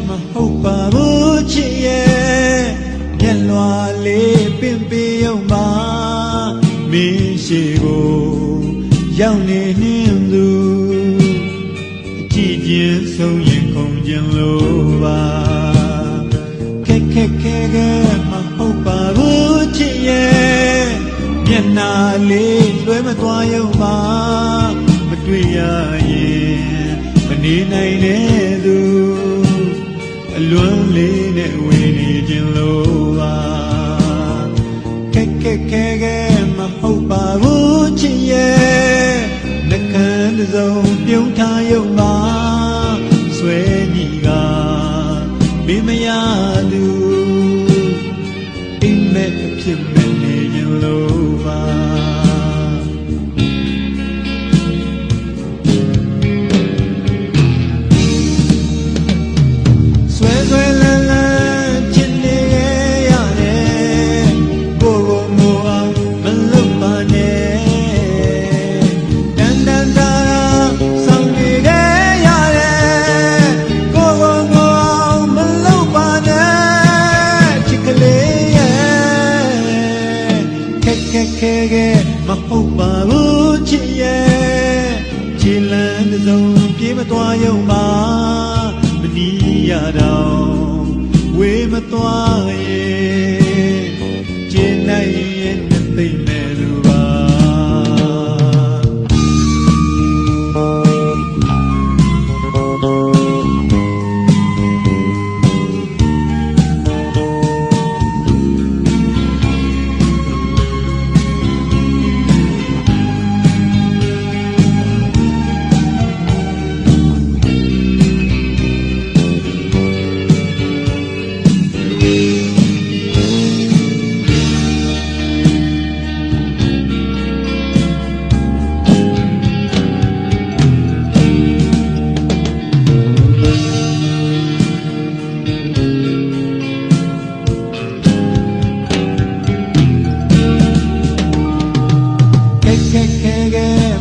မဟုတ်ပါဘူးချစ်ရဲ့မျက်လွှာလေးပင်ပေယုံပါမင်းရှိကိုရောက်နေနှင်းသူအကြည့်ချင်းဆုံးရင်ခုန်ခြင်းလို့ပါခက်မဟုတ်ပါဘူးချစ်ရဲ့မျက်နှာလေးလွှဲမသွားယုံပါမတွေ့ရရင်မနေနိုင်တဲ့သူအလွန်လေးနဲ့ဝင်နေခြင်းလို့ပါခက်မဟုတ်ပါဘူးချစ်ရဲ့နှကန်းတစ်စုံပြုံးထားယုံပါဆွဲညီကမင်းမရသူအိမ်မက်ဖြစ်မနေခြင်းလို့ပါမဟုတ်ပါဘူးချစ်ရဲ့ခြေလမ်းတစ်စုံပြေးမသွားယုံပါမနီးရတော့ဝေးမသွားရဲ့ခြေနိုင်ရဲ့သိမ့်မဲ့လူပါ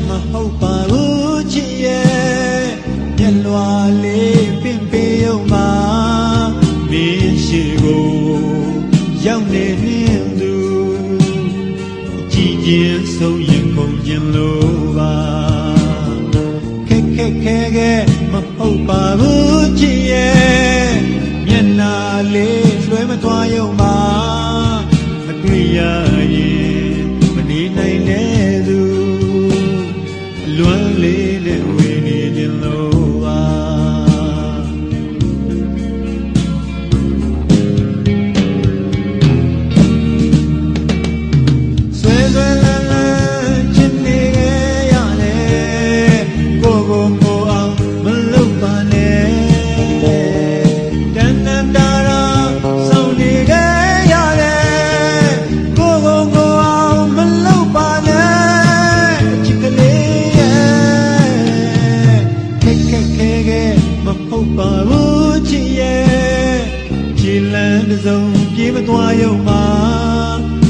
မဟုတ်ပါဘူးချစ်ရဲ့မျက်လွှာလေးပင်ပေယုံပါမင်းရှိကိုရောက်နေနှင်းသူကြည်ချင်းဆုံးရင်ခုန်ခြင်းလို့ပါခက်မဟုတ်ပါဘူးချစ်ရဲ့မျက်နှာလေးလွှဲမသွားယုံပါမတွေ့ရရင်မနေနိုင်တဲ့သူလွမ်းလေးနဲ့ဝေနေခြင်းလို့ပါဆွဲလန်းချစ်နေရတယ်ကိုအောင်မလုပ်ပါနဲ့တန်တာရာဆောင်နေရတယ်ကိုအောင်မလုပ်ပါနဲ့ချစ်ကလေးမဟုတ်ပါဘူးချစ်ရဲ့ခြေလမ်းတစ်စုံပြေးမသွားယုံမှာ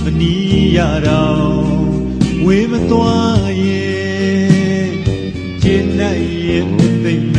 မနီးရတော့ဝေးမသွားရဲ့ခြေနိုင်ရဲ့သိမ့်